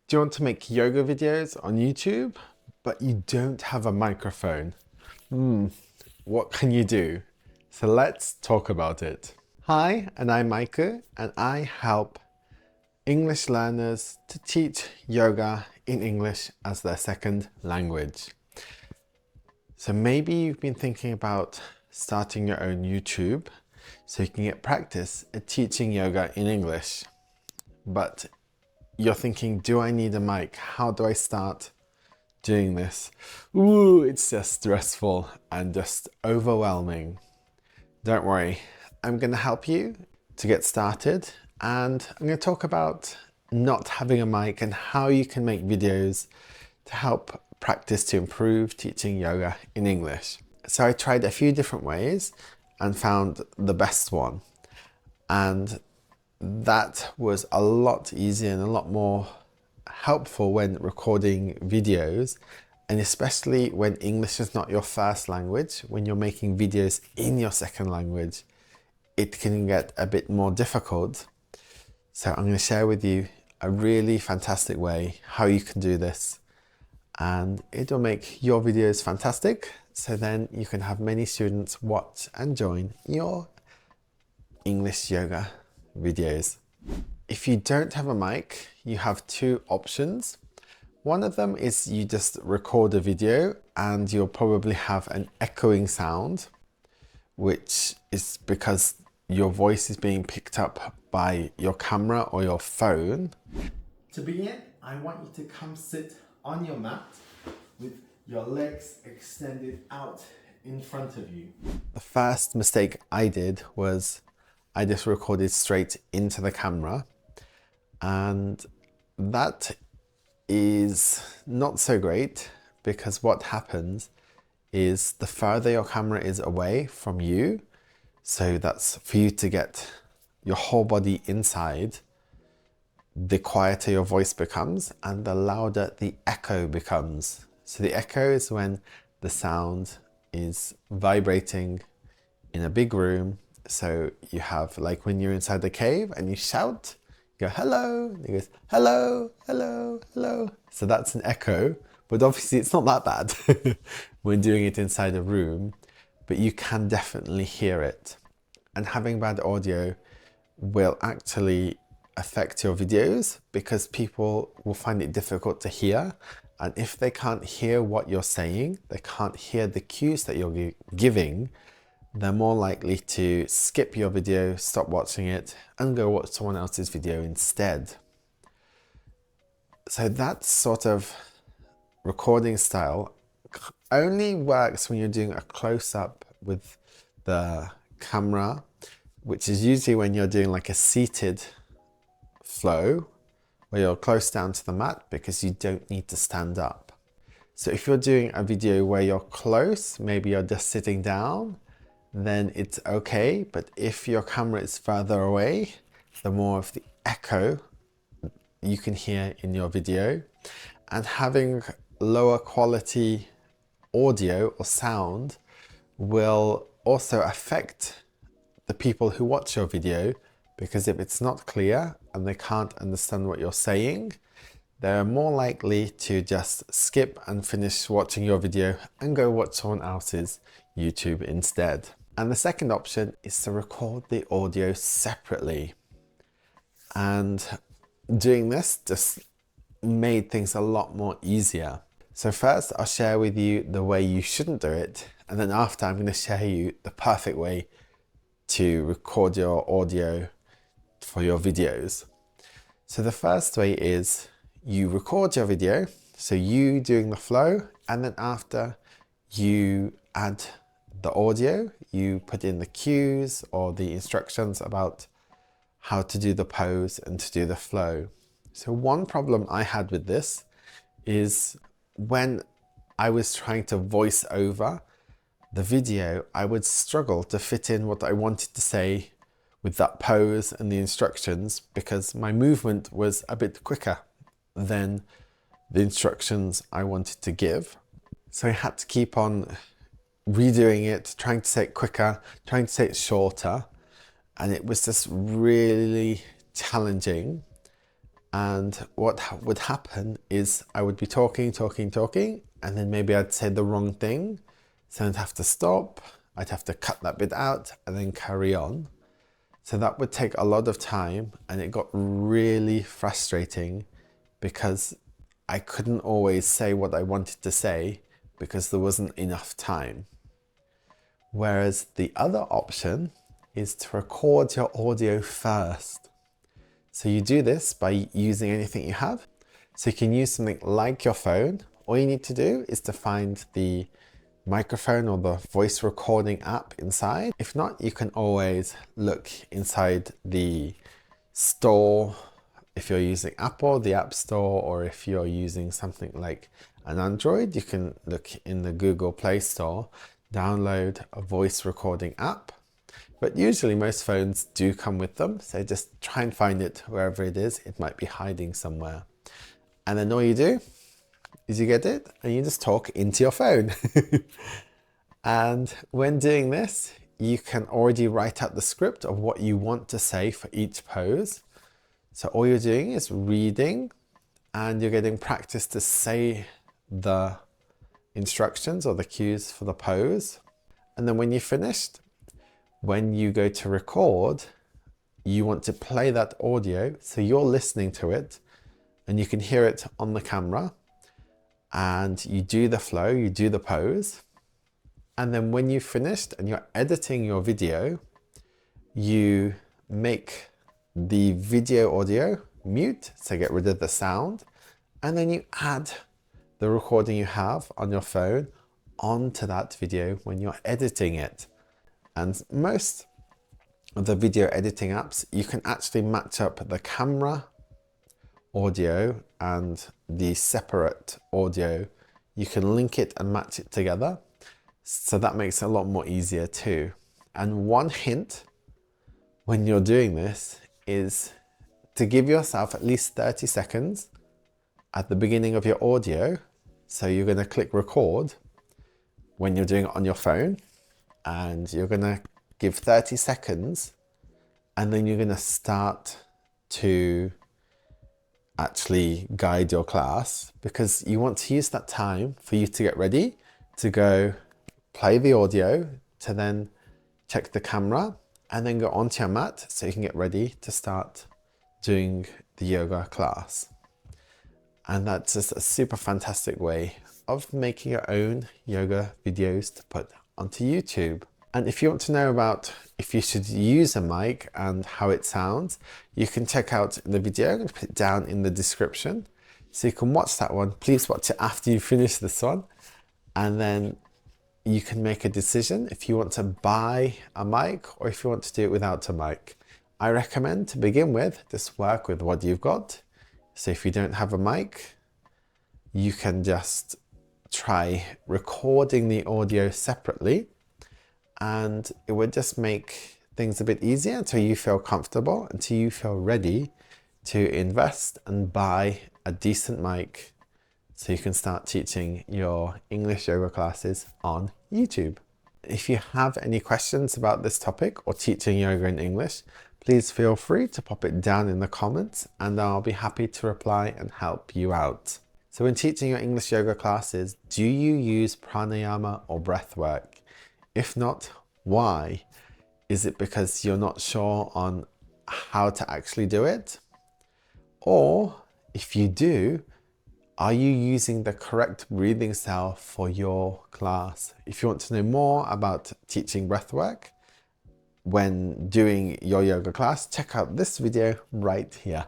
Do you want to make yoga videos on YouTube, but you don't have a microphone? What can you do? So let's talk about it. Hi, and I'm Maiku, and I help English learners to teach yoga in English as their second language. So maybe you've been thinking about starting your own YouTube so you can get practice at teaching yoga in English. But you're thinking, do I need a mic? How do I start doing this? Ooh, it's just stressful and just overwhelming. Don't worry, I'm going to help you to get started, and I'm going to talk about not having a mic and how you can make videos to help practice to improve teaching yoga in English. So I tried a few different ways and found the best one, and that was a lot easier and a lot more helpful when recording videos, and especially when English is not your first language. When you're making videos in your second language, it can get a bit more difficult. So I'm going to share with you a really fantastic way how you can do this, and it will make your videos fantastic, so then you can have many students watch and join your English yoga videos. If you don't have a mic, you have two options. One of them is you just record a video and you'll probably have an echoing sound, which is because your voice is being picked up by your camera or your phone. To begin, I want you to come sit on your mat with your legs extended out in front of you. The first mistake I did was I just recorded straight into the camera, and that is not so great, because what happens is the further your camera is away from you, so that's for you to get your whole body inside, the quieter your voice becomes and the louder the echo becomes. So the echo is when the sound is vibrating in a big room. So you have, like when you're inside the cave and you shout, you go hello, and it goes hello, hello, hello. So that's an echo, but obviously it's not that bad when doing it inside a room, but you can definitely hear it. And having bad audio will actually affect your videos, because people will find it difficult to hear. And if they can't hear what you're saying, they can't hear the cues that you're giving, they're more likely to skip your video, stop watching it, and go watch someone else's video instead. So that sort of recording style only works when you're doing a close-up with the camera, which is usually when you're doing like a seated flow, where you're close down to the mat because you don't need to stand up. So if you're doing a video where you're close, maybe you're just sitting down, then it's okay. But if your camera is further away, the more of the echo you can hear in your video. And having lower quality audio or sound will also affect the people who watch your video, because if it's not clear and they can't understand what you're saying, they're more likely to just skip and finish watching your video and go watch someone else's YouTube instead. And the second option is to record the audio separately. And doing this just made things a lot more easier. So first I'll share with you the way you shouldn't do it, and then after I'm going to share you the perfect way to record your audio for your videos. So the first way is you record your video, so you doing the flow, and then after you add the audio, you put in the cues or the instructions about how to do the pose and to do the flow. So one problem I had with this is when I was trying to voice over the video, I would struggle to fit in what I wanted to say with that pose and the instructions, because my movement was a bit quicker than the instructions I wanted to give. So I had to keep on redoing it, trying to say it quicker, trying to say it shorter, and it was just really challenging. And what would happen is I would be talking, and then maybe I'd say the wrong thing. So I'd have to stop, I'd have to cut that bit out and then carry on. So that would take a lot of time, and it got really frustrating because I couldn't always say what I wanted to say because there wasn't enough time. Whereas the other option is to record your audio first. So you do this by using anything you have. So you can use something like your phone. All you need to do is to find the microphone or the voice recording app inside. If not, you can always look inside the store. If you're using Apple, the App Store, or if you're using something like an Android, you can look in the Google Play Store, download a voice recording app. But usually most phones do come with them, so just try and find it wherever it is. It might be hiding somewhere. And then all you do is you get it and you just talk into your phone. And when doing this, you can already write out the script of what you want to say for each pose. So all you're doing is reading, and you're getting practice to say the instructions or the cues for the pose. And then when you're finished, when you go to record, you want to play that audio so you're listening to it and you can hear it on the camera, and you do the flow, you do the pose. And then when you've finished and you're editing your video, you make the video audio mute, so get rid of the sound, and then you add the recording you have on your phone onto that video when you're editing it. And most of the video editing apps, you can actually match up the camera audio and the separate audio. You can link it and match it together. So that makes it a lot more easier too. And one hint when you're doing this is to give yourself at least 30 seconds at the beginning of your audio. So you're going to click record when you're doing it on your phone, and you're going to give 30 seconds, and then you're going to start to actually guide your class, because you want to use that time for you to get ready to go play the audio, to then check the camera, and then go onto your mat so you can get ready to start doing the yoga class. And that's just a super fantastic way of making your own yoga videos to put onto YouTube. And if you want to know about if you should use a mic and how it sounds, you can check out the video. I'm going to put it down in the description so you can watch that one. Please watch it after you finish this one, and then you can make a decision if you want to buy a mic or if you want to do it without a mic. I recommend, to begin with, just work with what you've got. So if you don't have a mic, you can just try recording the audio separately, and it would just make things a bit easier until you feel comfortable, until you feel ready to invest and buy a decent mic so you can start teaching your English yoga classes on YouTube. If you have any questions about this topic or teaching yoga in English, please feel free to pop it down in the comments and I'll be happy to reply and help you out. So when teaching your English yoga classes, do you use pranayama or breath work? If not, why? Is it because you're not sure on how to actually do it? Or if you do, are you using the correct breathing style for your class? If you want to know more about teaching breathwork when doing your yoga class, check out this video right here.